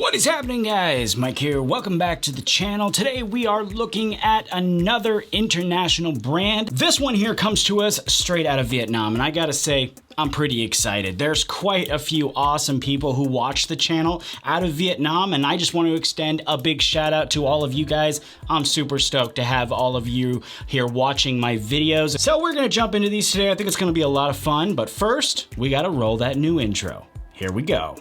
What is happening, guys? Mike here. Welcome back to the channel. Today we are looking at another international brand. This one here comes to us straight out of Vietnam, and I gotta say, I'm pretty excited. There's quite a few awesome people who watch the channel out of Vietnam, and I just want to extend a big shout out to all of you guys. I'm super stoked to have all of you here watching my videos. So we're gonna jump into these today. I think it's gonna be a lot of fun, but first, we gotta roll that new intro. Here we go.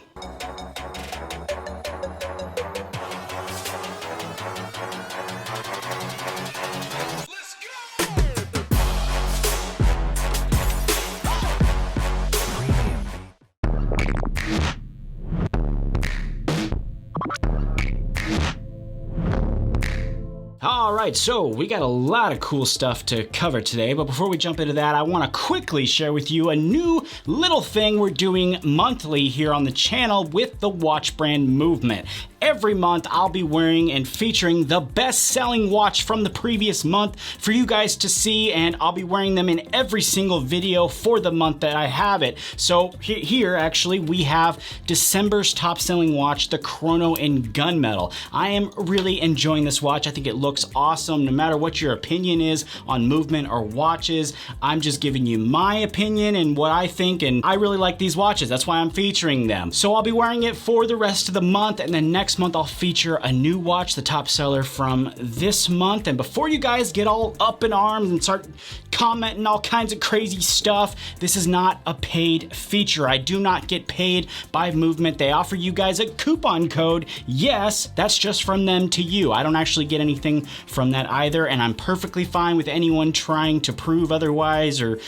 Alright, so we got a lot of cool stuff to cover today, but before we jump into that, I want to quickly share with you a new little thing we're doing monthly here on the channel with the watch brand movement. Every month, I'll be wearing and featuring the best-selling watch from the previous month for you guys to see, and I'll be wearing them in every single video for the month that I have it. So here, actually, we have December's top-selling watch, the Chrono in Gunmetal. I am really enjoying this watch. I think it looks awesome. No matter what your opinion is on movement or watches, I'm just giving you my opinion and what I think, and I really like these watches. That's why I'm featuring them. So I'll be wearing it for the rest of the month, and then next month I'll feature a new watch, the top seller from this month. And before you guys get all up in arms and start commenting all kinds of crazy stuff, this is not a paid feature. I do not get paid by Movement. They offer you guys a coupon code. Yes, that's just from them to you. I don't actually get anything from that either, and I'm perfectly fine with anyone trying to prove otherwise, or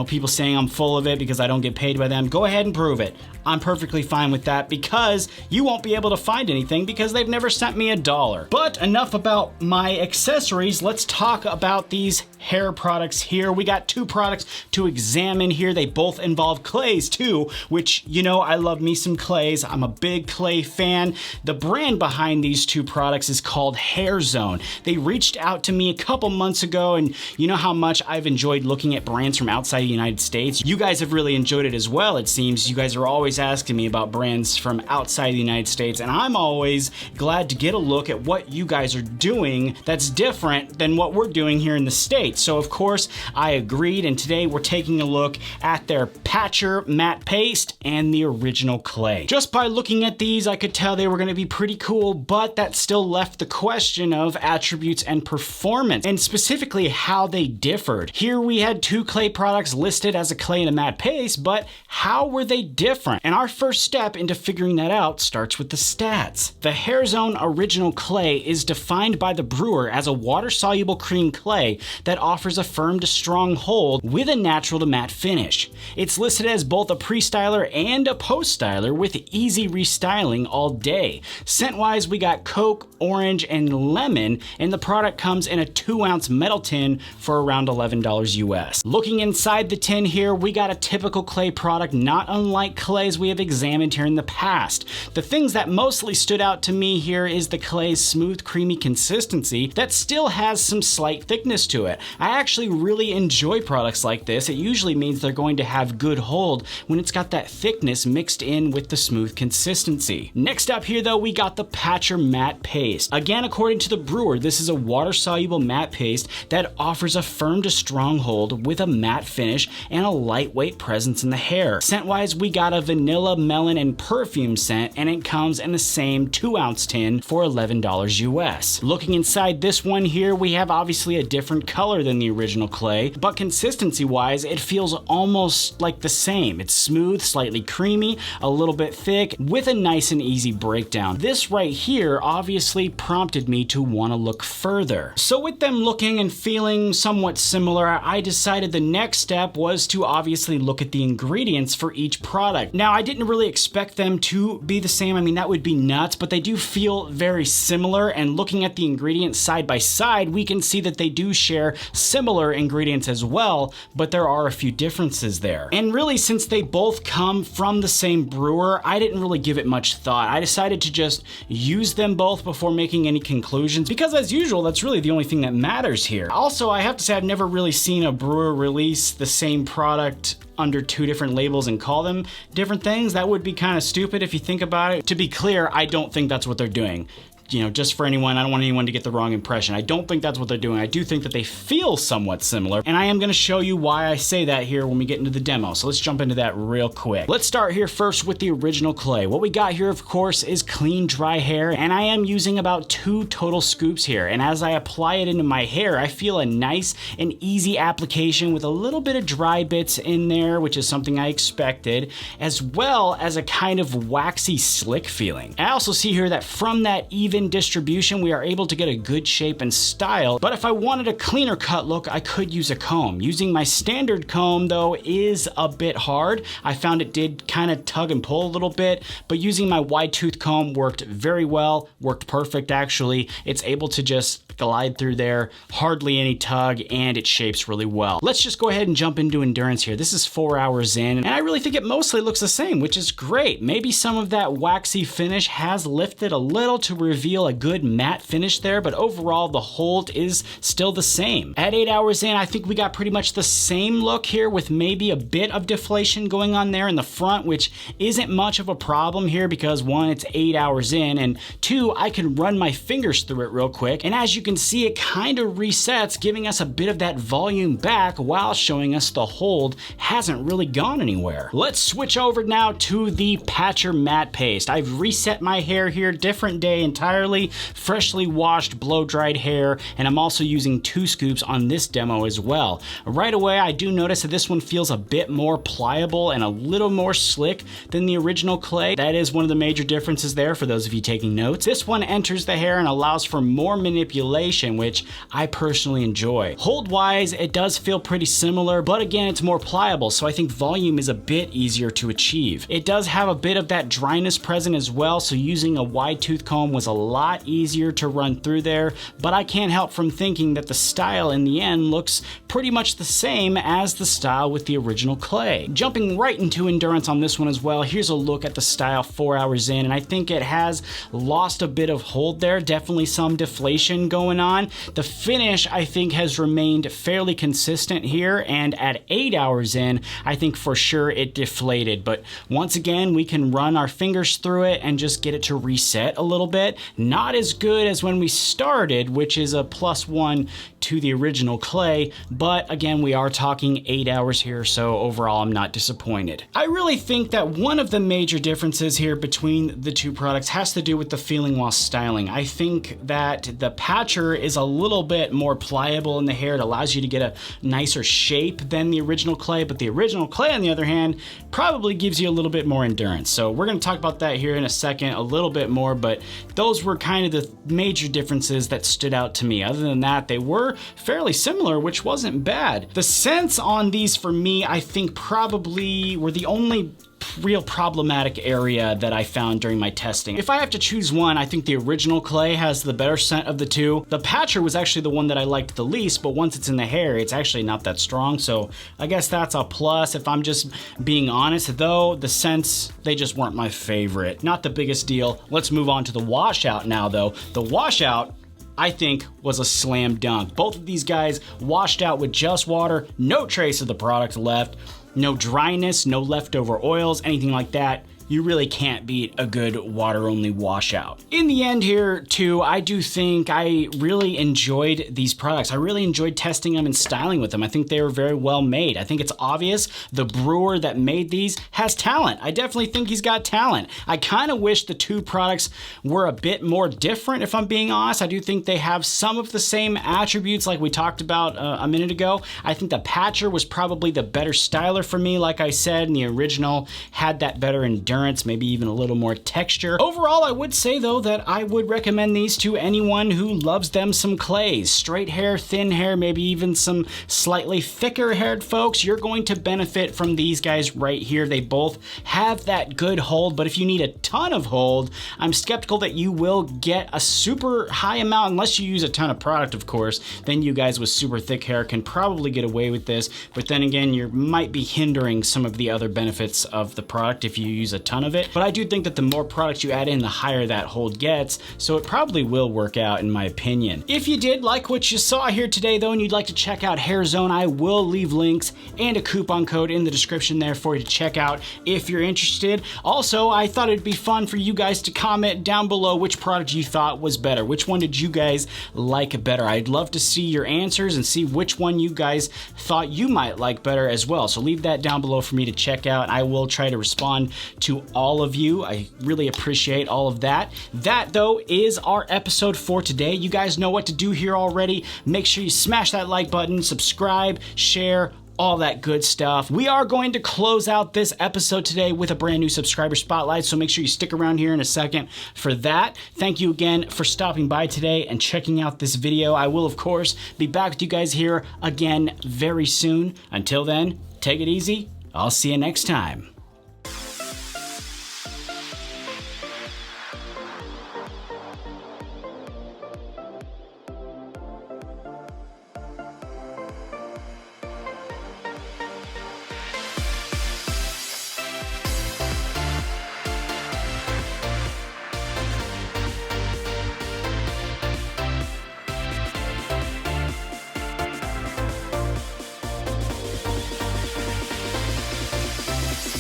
people saying I'm full of it because I don't get paid by them. Go ahead and prove it. I'm perfectly fine with that, because you won't be able to find anything because they've never sent me $1. But enough about my accessories. Let's talk about these hair products here. We got two products to examine here. They both involve clays too, which, I love me some clays. I'm a big clay fan. The brand behind these two products is called Hairzone. They reached out to me a couple months ago, and you know how much I've enjoyed looking at brands from outside the United States. You guys have really enjoyed it as well, it seems. You guys are always asking me about brands from outside the United States, and I'm always glad to get a look at what you guys are doing that's different than what we're doing here in the States. So of course I agreed, and today we're taking a look at their Patcher matte paste and the original clay. Just by looking at these, I could tell they were going to be pretty cool, but that still left the question of attributes and performance, and specifically how they differed. Here we had two clay products listed as a clay and a matte paste, but how were they different? And our first step into figuring that out starts with the stats. The Hairzone original clay is defined by the brewer as a water-soluble cream clay that offers a firm to strong hold with a natural to matte finish. It's listed as both a pre-styler and a post-styler with easy restyling all day. Scent-wise, we got Coke, orange, and lemon, and the product comes in a 2-ounce metal tin for around $11 US. Looking inside the tin here, we got a typical clay product, not unlike clays we have examined here in the past. The things that mostly stood out to me here is the clay's smooth, creamy consistency that still has some slight thickness to it. I actually really enjoy products like this. It usually means they're going to have good hold when it's got that thickness mixed in with the smooth consistency. Next up here though, we got the Patcher matte paste. Again, according to the brewer, this is a water-soluble matte paste that offers a firm to strong hold with a matte finish and a lightweight presence in the hair. Scent-wise, we got a vanilla, melon, and perfume scent, and it comes in the same 2-ounce tin for $11 US. Looking inside this one here, we have obviously a different color than the original clay, but consistency-wise, it feels almost like the same. It's smooth, slightly creamy, a little bit thick, with a nice and easy breakdown. This right here obviously prompted me to want to look further. So with them looking and feeling somewhat similar, I decided the next step was to obviously look at the ingredients for each product. Now, I didn't really expect them to be the same. I mean, that would be nuts, but they do feel very similar, and looking at the ingredients side by side, we can see that they do share similar ingredients as well, but there are a few differences there. And really, since they both come from the same brewer, I didn't really give it much thought. I decided to just use them both before making any conclusions, because as usual, that's really the only thing that matters here. Also, I have to say, I've never really seen a brewer release the same product under 2 different labels and call them different things. That would be kind of stupid if you think about it. To be clear, I don't think that's what they're doing. You know, just for anyone, I don't want anyone to get the wrong impression. I don't think that's what they're doing. I do think that they feel somewhat similar, and I am gonna show you why I say that here when we get into the demo. So let's jump into that real quick. Let's start here first with the original clay. What we got here, of course, is clean, dry hair, and I am using about 2 total scoops here. And as I apply it into my hair, I feel a nice and easy application with a little bit of dry bits in there, which is something I expected, as well as a kind of waxy, slick feeling. I also see here that from that even distribution, we are able to get a good shape and style, but if I wanted a cleaner cut look, I could use a comb. Using my standard comb, though, is a bit hard. I found it did kind of tug and pull a little bit, but using my wide tooth comb worked very well, worked perfect actually. It's able to just glide through there, hardly any tug, and it shapes really well. Let's just go ahead and jump into endurance here. This is 4 hours in, and I really think it mostly looks the same, which is great. Maybe some of that waxy finish has lifted a little to reveal a good matte finish there, but overall the hold is still the same. At 8 hours in, I think we got pretty much the same look here with maybe a bit of deflation going on there in the front, which isn't much of a problem here because 1, it's 8 hours in, and 2, I can run my fingers through it real quick, and as you can see, it kind of resets, giving us a bit of that volume back while showing us the hold hasn't really gone anywhere. Let's switch over now to the Patcher Matte Paste. I've reset my hair here, different day entirely, freshly washed, blow-dried hair, and I'm also using 2 scoops on this demo as well. Right away, I do notice that this one feels a bit more pliable and a little more slick than the original clay. That is one of the major differences there for those of you taking notes. This one enters the hair and allows for more manipulation, which I personally enjoy. Hold-wise, it does feel pretty similar, but again, it's more pliable, so I think volume is a bit easier to achieve. It does have a bit of that dryness present as well, so using a wide tooth comb was a lot easier to run through there, but I can't help from thinking that the style in the end looks pretty much the same as the style with the original clay. Jumping right into endurance on this one as well, here's a look at the style 4 hours in, and I think it has lost a bit of hold there, definitely some deflation going on. The finish, I think, has remained fairly consistent here, and at 8 hours in, I think for sure it deflated, but once again, we can run our fingers through it and just get it to reset a little bit. Not as good as when we started, which is a +1 to the original clay, but again, we are talking 8 hours here, so overall, I'm not disappointed. I really think that one of the major differences here between the 2 products has to do with the feeling while styling. I think that the Patcher is a little bit more pliable in the hair. It allows you to get a nicer shape than the original clay, but the original clay, on the other hand, probably gives you a little bit more endurance. So we're gonna talk about that here in a second a little bit more, but those were kind of the major differences that stood out to me. Other than that, they were fairly similar, which wasn't bad. The scents on these for me, I think probably were the only real problematic area that I found during my testing. If I have to choose one, I think the original clay has the better scent of the 2. The Patcher was actually the one that I liked the least, but once it's in the hair, it's actually not that strong, so I guess that's a plus. If I'm just being honest, though, the scents, they just weren't my favorite. Not the biggest deal. Let's move on to the washout now, though. The washout, I think, was a slam dunk. Both of these guys washed out with just water, no trace of the product left. No dryness, no leftover oils, anything like that. You really can't beat a good water-only washout. In the end here, too, I do think I really enjoyed these products. I really enjoyed testing them and styling with them. I think they were very well made. I think it's obvious the brewer that made these has talent. I definitely think he's got talent. I kind of wish the 2 products were a bit more different, if I'm being honest. I do think they have some of the same attributes like we talked about a minute ago. I think the Patcher was probably the better styler for me, like I said, and the original had that better endurance, maybe even a little more texture. Overall, I would say though that I would recommend these to anyone who loves them some clays. Straight hair, thin hair, maybe even some slightly thicker haired folks, you're going to benefit from these guys right here. They both have that good hold, but if you need a ton of hold, I'm skeptical that you will get a super high amount unless you use a ton of product, of course. Then you guys with super thick hair can probably get away with this, but then again, you might be hindering some of the other benefits of the product if you use a ton of it, but I do think that the more products you add in, the higher that hold gets, so it probably will work out in my opinion. If you did like what you saw here today though, and you'd like to check out Hairzone, I will leave links and a coupon code in the description there for you to check out if you're interested. Also, I thought it'd be fun for you guys to comment down below which product you thought was better. Which one did you guys like better? I'd love to see your answers and see which one you guys thought you might like better as well. So leave that down below for me to check out. I will try to respond to all of you. I really appreciate all of that. That though is our episode for today. You guys know what to do here already. Make sure you smash that like button, subscribe, share, all that good stuff. We are going to close out this episode today with a brand new subscriber spotlight, so make sure you stick around here in a second for that. Thank you again for stopping by today and checking out this video. I will, of course, be back with you guys here again very soon. Until then, take it easy. I'll see you next time.